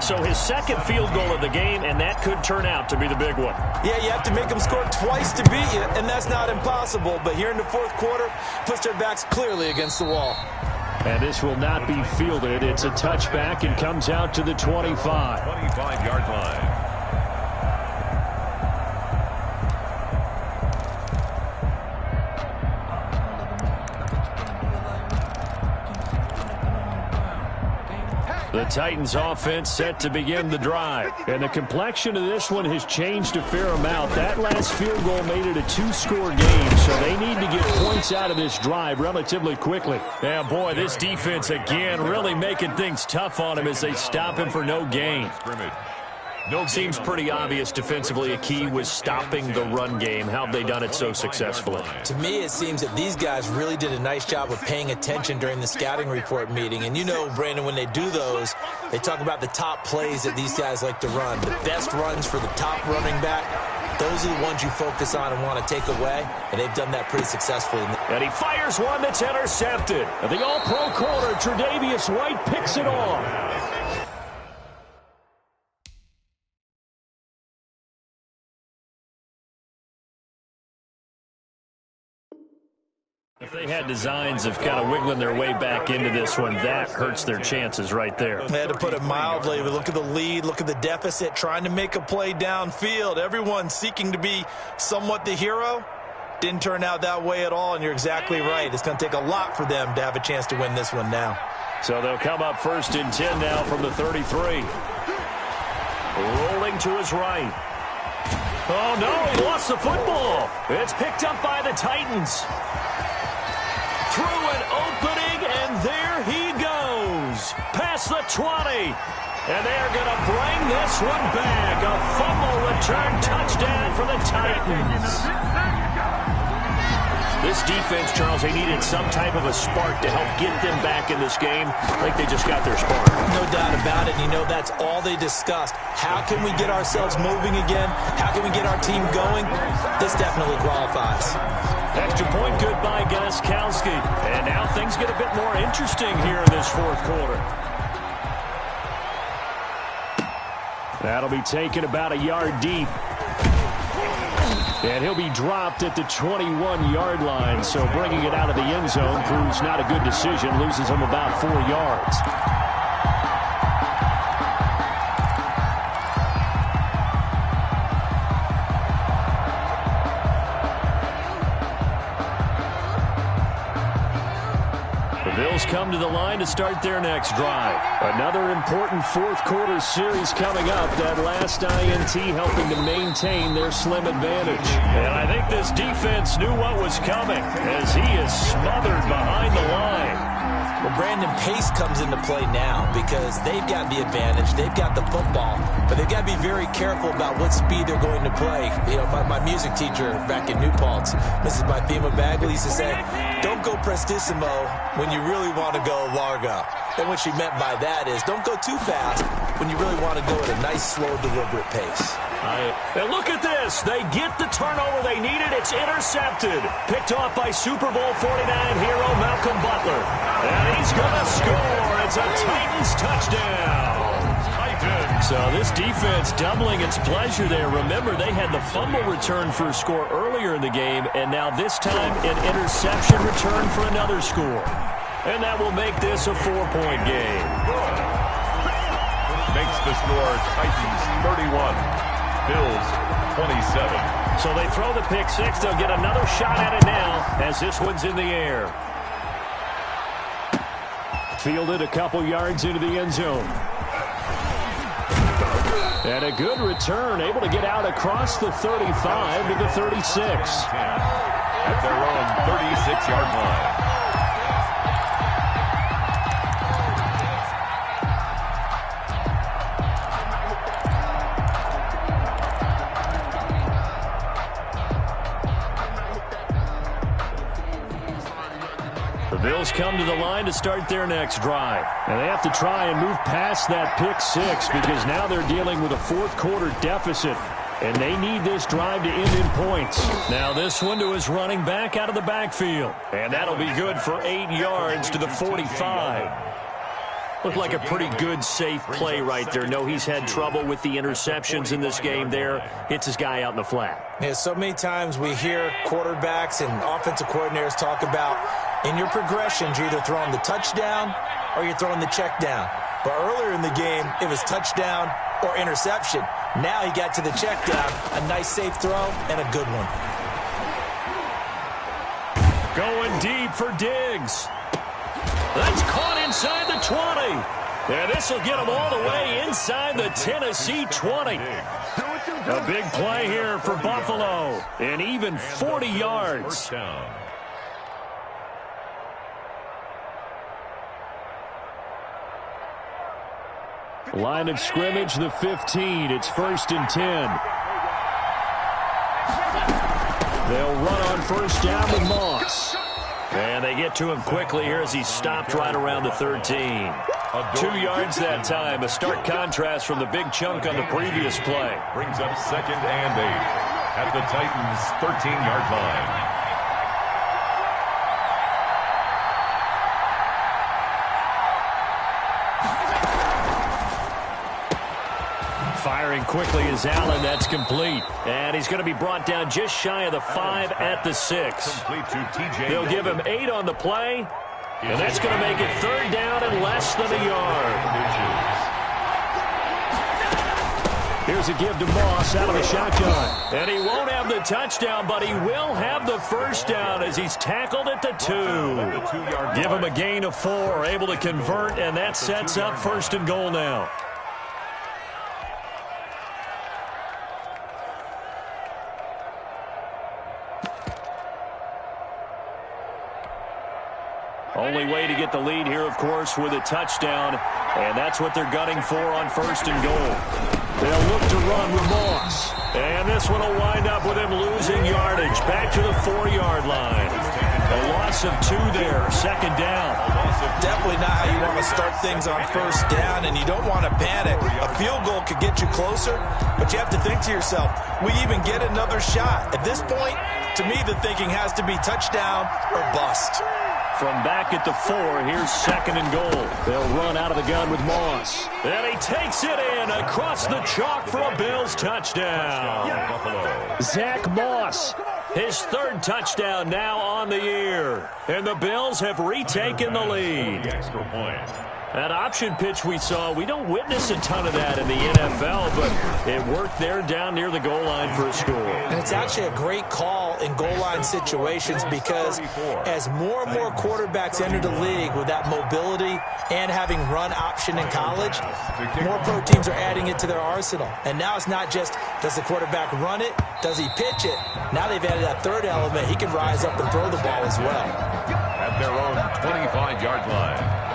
So his 2nd field goal of the game, and that could turn out to be the big one. Yeah, you have to make them score twice to beat you, and that's not impossible. But here in the 4th quarter, puts their backs clearly against the wall. And this will not be fielded. It's a touchback and comes out to the 25. 25-yard line. The Titans offense set to begin the drive. And the complexion of this one has changed a fair amount. That last field goal made it a two-score game, so they need to get points out of this drive relatively quickly. Yeah, boy, this defense again really making things tough on him as they stop him for no gain. Seems pretty obvious defensively a key was stopping the run game. How have they done it so successfully? To me, it seems that these guys really did a nice job of paying attention during the scouting report meeting. And you know, Brandon, when they do those, they talk about the top plays that these guys like to run. The best runs for the top running back, those are the ones you focus on and want to take away. And they've done that pretty successfully. And he fires one that's intercepted. And the all-pro corner, Tre'Davious White, picks it off. If they had designs of kind of wiggling their way back into this one, that hurts their chances right there. They had to put it mildly. Look at the lead, look at the deficit, trying to make a play downfield. Everyone seeking to be somewhat the hero. Didn't turn out that way at all, and you're exactly right. It's going to take a lot for them to have a chance to win this one now. So they'll come up 1st and 10 now from the 33. Rolling to his right. Oh, no, he lost the football. It's picked up by the Titans. Through an opening, and there he goes. Past the 20. And they're going to bring this one back. A fumble return touchdown for the Titans. This defense, Charles, they needed some type of a spark to help get them back in this game. I think they just got their spark. No doubt about it. You know, that's all they discussed. How can we get ourselves moving again? How can we get our team going? This definitely qualifies. Extra point good by Gostkowski. And now things get a bit more interesting here in this fourth quarter. That'll be taken about a yard deep. And he'll be dropped at the 21-yard line. So bringing it out of the end zone proves not a good decision. Loses him about 4 yards. Bills come to the line to start their next drive. Another important fourth quarter series coming up. That last INT helping to maintain their slim advantage. And I think this defense knew what was coming as he is smothered behind the line. Well, Brandon, pace comes into play now because they've got the advantage. They've got the football, but they've got to be very careful about what speed they're going to play. You know, my music teacher back in New Paltz, Mrs. Bythema Bagley, used to say, don't go prestissimo when you really want to go largo. And what she meant by that is don't go too fast when you really want to go at a nice, slow, deliberate pace. And look at this. They get the turnover they needed. It's intercepted. Picked off by Super Bowl 49 hero Malcolm Butler. And he's going to score. It's a Titans touchdown. So this defense doubling its pleasure there. Remember, they had the fumble return for a score earlier in the game, and now this time an interception return for another score. And that will make this a 4-point game. Makes the score Titans 31, Bills 27. So they throw the pick six. They'll get another shot at it now as this one's in the air. Fielded a couple yards into the end zone. And a good return, able to get out across the 35 to the 36. At their own 36-yard line. The Bills come to the line to start their next drive. And they have to try and move past that pick six because now they're dealing with a fourth quarter deficit. And they need this drive to end in points. Now this one to his running back out of the backfield. And that'll be good for 8 yards to the 45. Looked like a pretty good, safe play right there. No, he's had trouble with the interceptions in this game there. Hits his guy out in the flat. Yeah, so many times we hear quarterbacks and offensive coordinators talk about in your progressions, you're either throwing the touchdown or you're throwing the check down. But earlier in the game, it was touchdown or interception. Now he got to the check down, a nice safe throw, and a good one. Going deep for Diggs. That's caught inside the 20. And this will get them all the way inside the Tennessee 20. A big play here for Buffalo. And even 40 yards. First down. Line of scrimmage, the 15. It's 1st and 10. They'll run on first down with Moss. And they get to him quickly here as he stopped right around the 13. 2 yards that time. A stark contrast from the big chunk on the previous play. Brings up 2nd and 8 at the Titans' 13-yard line. Firing quickly is Allen. That's complete. And he's going to be brought down just shy of the 5 at the 6. They'll give him 8 on the play. And that's going to make it 3rd down and less than a yard. Here's a give to Moss out of the shotgun. And he won't have the touchdown, but he will have the first down as he's tackled at the 2. Give him a gain of 4, able to convert, and that sets up 1st and goal now. Only way to get the lead here, of course, with a touchdown, and that's what they're gunning for on 1st and goal. They'll look to run with Moss, and this one will wind up with him losing yardage back to the 4-yard line. A loss of 2 there, 2nd down. Definitely not how you want to start things on 1st down, and you don't want to panic. A field goal could get you closer, but you have to think to yourself, we even get another shot. At this point, to me, the thinking has to be touchdown or bust. From back at the 4, here's 2nd and goal. They'll run out of the gun with Moss. And he takes it in across the chalk for a Bills touchdown. Zach Moss, his 3rd touchdown now on the year. And the Bills have retaken the lead. Extra point. That option pitch we saw, we don't witness a ton of that in the NFL, but it worked there down near the goal line for a score. And it's actually a great call in goal line situations because as more and more quarterbacks enter the league with that mobility and having run option in college, more pro teams are adding it to their arsenal. And now it's not just, does the quarterback run it? Does he pitch it? Now they've added that 3rd element. He can rise up and throw the ball as well. At their own 25-yard line.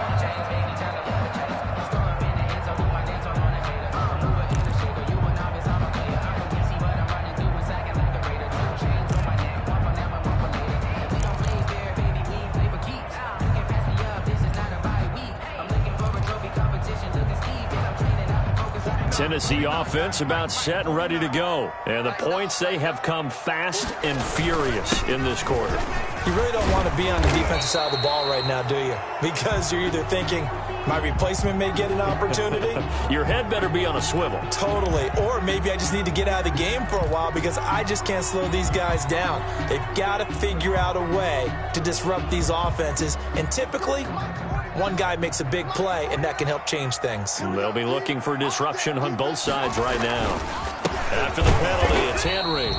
Tennessee offense about set and ready to go. And the points, they have come fast and furious in this quarter. You really don't want to be on the defensive side of the ball right now, do you? Because you're either thinking, my replacement may get an opportunity. Your head better be on a swivel. Totally. Or maybe I just need to get out of the game for a while because I just can't slow these guys down. They've got to figure out a way to disrupt these offenses. And typically, one guy makes a big play, and that can help change things. They'll be looking for disruption on both sides right now. After the penalty, it's Henry.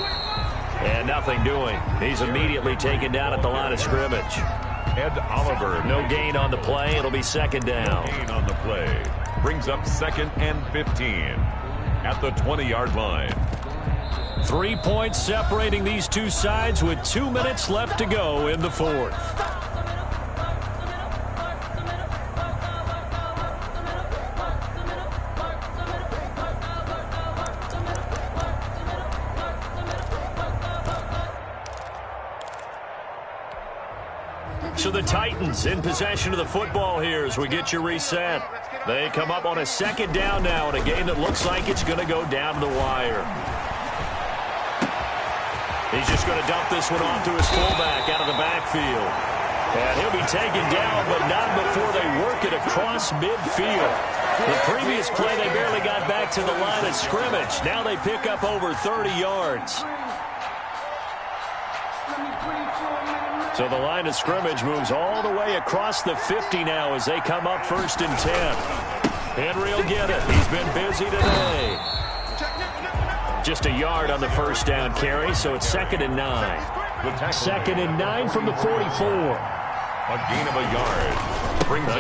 And nothing doing. He's immediately taken down at the line of scrimmage. Ed Oliver. No gain on the play. It'll be 2nd down. No gain on the play. Brings up 2nd and 15 at the 20-yard line. 3 points separating these two sides with 2 minutes left to go in the 4th. So the Titans in possession of the football here as we get you reset. They come up on a 2nd down now in a game that looks like it's going to go down to the wire. He's just going to dump this one off to his fullback out of the backfield. And he'll be taken down, but not before they work it across midfield. The previous play, they barely got back to the line of scrimmage. Now they pick up over 30 yards. So the line of scrimmage moves all the way across the 50 now as they come up 1st and 10. Henry will get it. He's been busy today. Just a yard on the first down carry, so it's 2nd and 9. 2nd and 9 from the 44. A gain of a yard.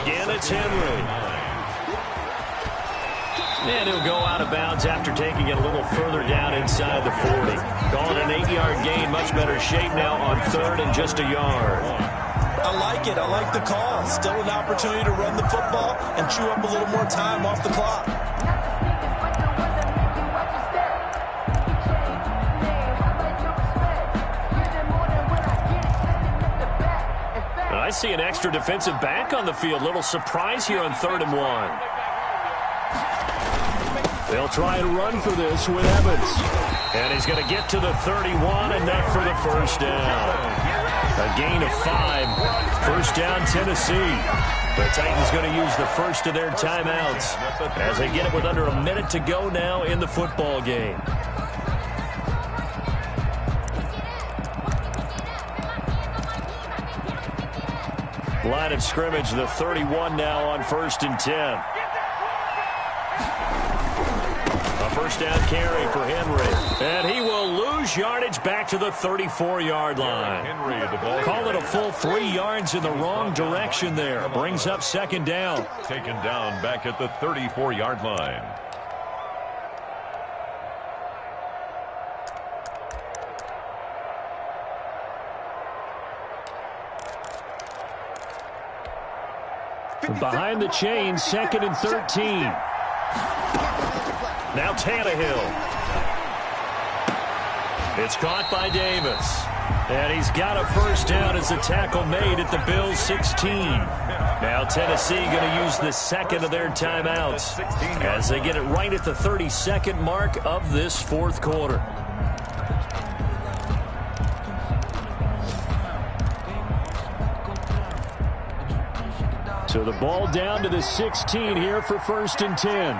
Again, it's Henry. And he'll go out of bounds after taking it a little further down inside the 40. Calling an 8-yard gain, much better shape now on 3rd and just a yard. I like it. I like the call. Still an opportunity to run the football and chew up a little more time off the clock. I see an extra defensive back on the field. Little surprise here on 3rd and 1. They'll try and run for this with Evans. And he's going to get to the 31, enough for the first down. A gain of 5. First down, Tennessee. The Titans going to use the first of their timeouts as they get it with under a minute to go now in the football game. Line of scrimmage, the 31 now on 1st and 10. A first down carry for Henry. And he will lose yardage back to the 34-yard line. Henry, the ball. Call it a full 3 yards in the wrong direction there. Brings up 2nd down. Taken down back at the 34-yard line. Behind the chains, 2nd and 13. Now Tannehill. It's caught by Davis. And he's got a first down as a tackle made at the Bills' 16. Now Tennessee going to use the second of their timeouts as they get it right at the 32nd mark of this 4th quarter. So the ball down to the 16 here for 1st and 10.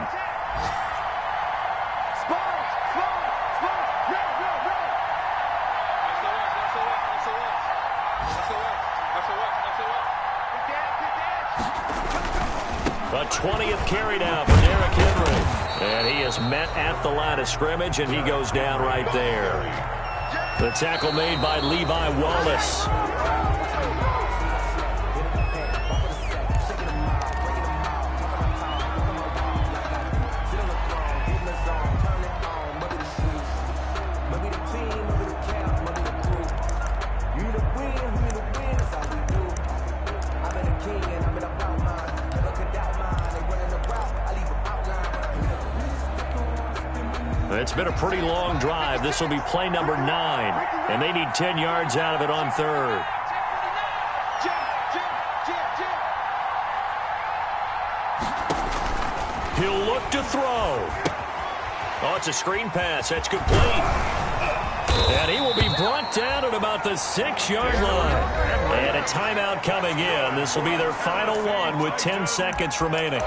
A 20th carry now for Derrick Henry. And he is met at the line of scrimmage, and he goes down right there. The tackle made by Levi Wallace. It's been a pretty long drive. This will be play number 9, and they need 10 yards out of it on 3rd. He'll look to throw. Oh, it's a screen pass. That's complete. And he will be brought down at about the 6-yard line. And a timeout coming in. This will be their final one with 10 seconds remaining.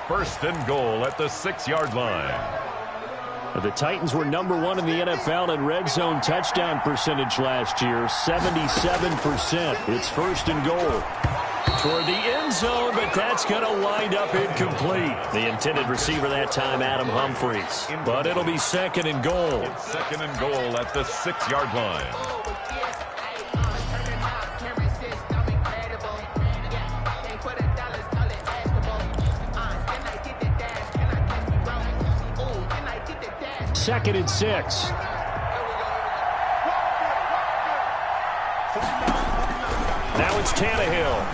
1st and goal at the 6-yard line. The Titans were number 1 in the NFL in red zone touchdown percentage last year, 77%. It's 1st and goal toward the end zone, but that's going to wind up incomplete. The intended receiver that time, Adam Humphries. But it'll be 2nd and goal. It's 2nd and goal at the 6-yard line. Second and 6. Now it's Tannehill.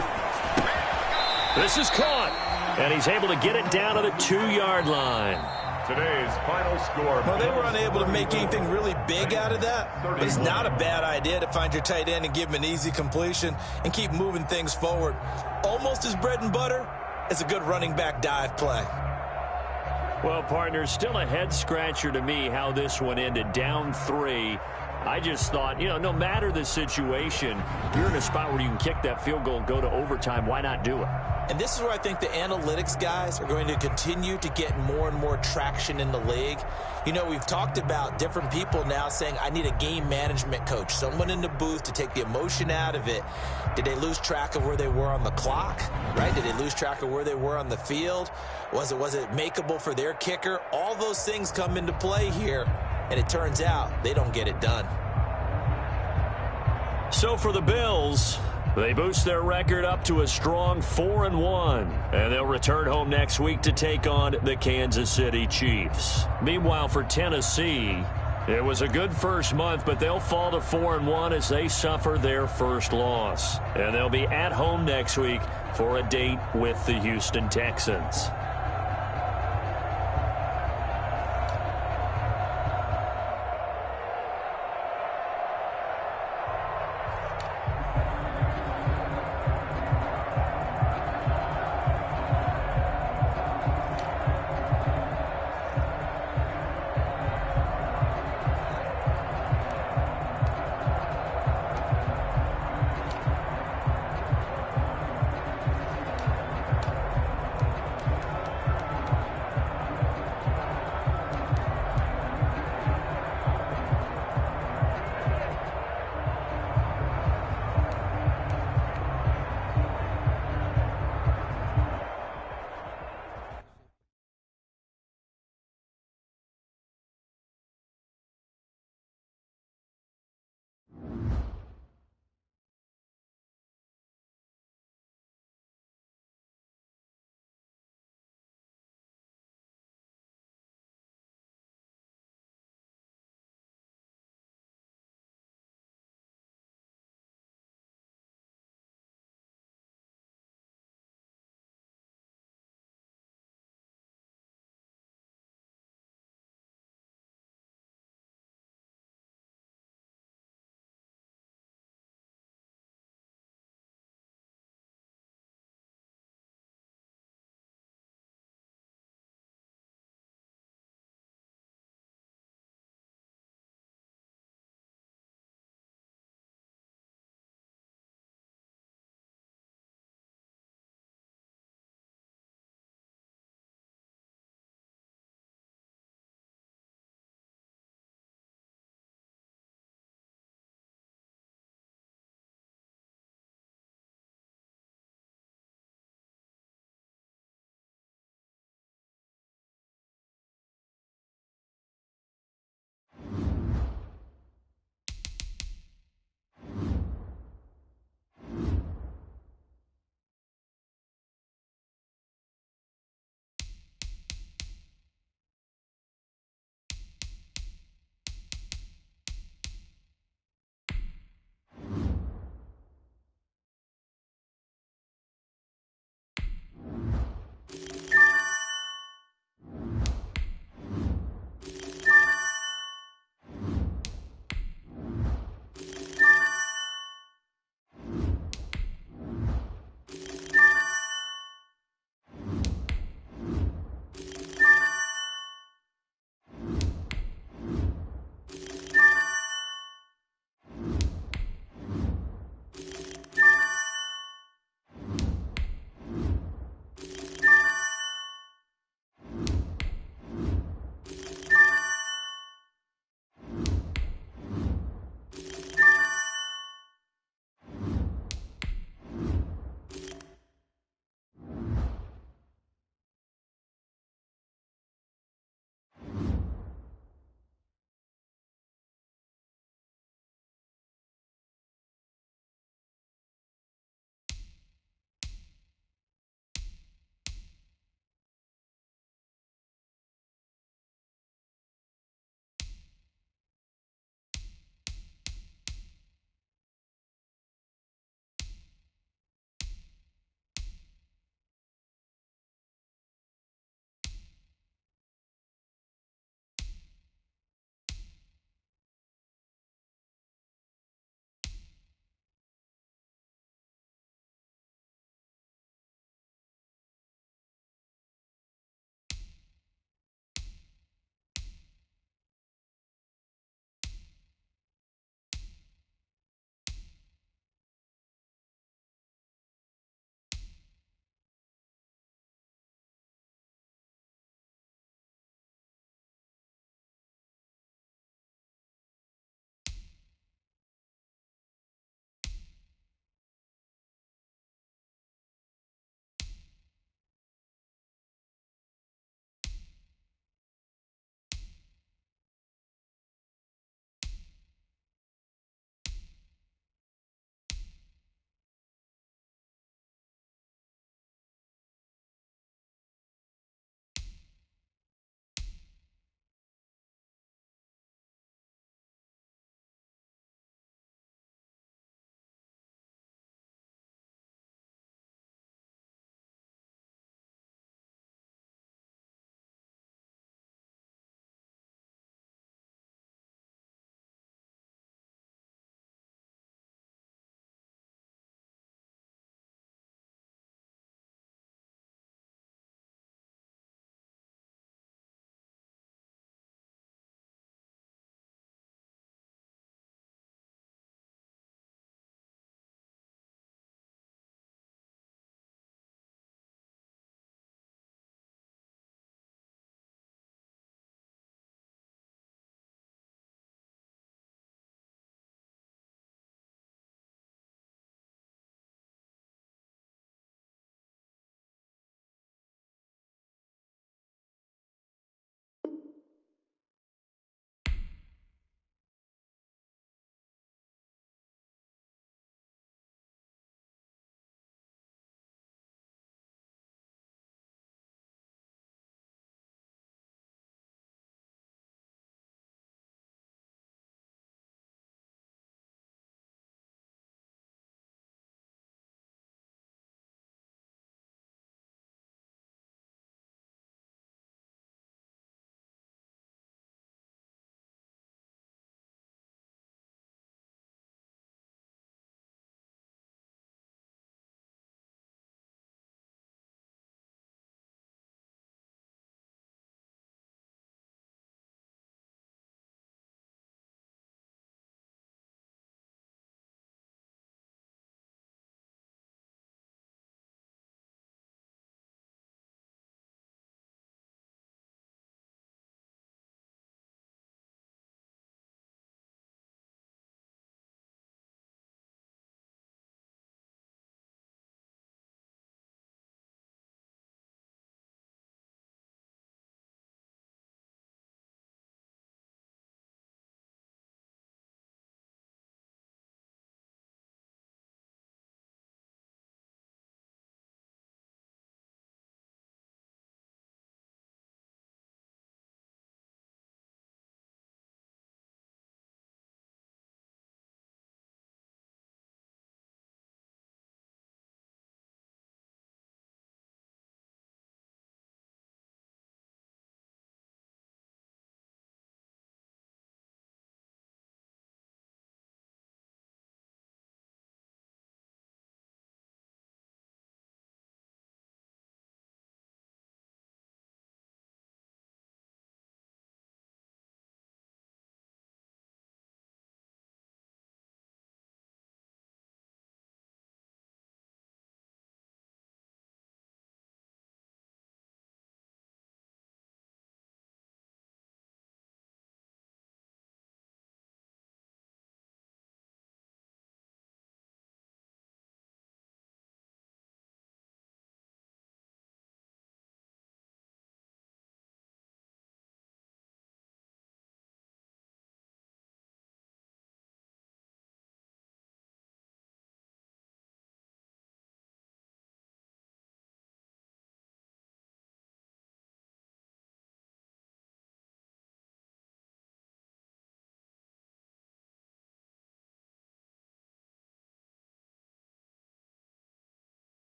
This is caught. And he's able to get it down to the 2-yard line. Today's final score. Well, they were unable to make anything really big out of that. But it's not a bad idea to find your tight end and give him an easy completion and keep moving things forward. Almost as bread and butter as a good running back dive play. Well, partners, still a head-scratcher to me how this one ended, down 3. I just thought, no matter the situation, you're in a spot where you can kick that field goal, go to overtime. Why not do it? And this is where I think the analytics guys are going to continue to get more and more traction in the league. We've talked about different people now saying, I need a game management coach, someone in the booth to take the emotion out of it. Did they lose track of where they were on the clock, right? Did they lose track of where they were on the field? Was it makeable for their kicker? All those things come into play here, and it turns out they don't get it done. So for the Bills, They boost their record up to a strong 4-1, and they'll return home next week to take on the Kansas City Chiefs. Meanwhile, for Tennessee, it was a good first month, but they'll fall to 4-1 as they suffer their first loss. And they'll be at home next week for a date with the Houston Texans.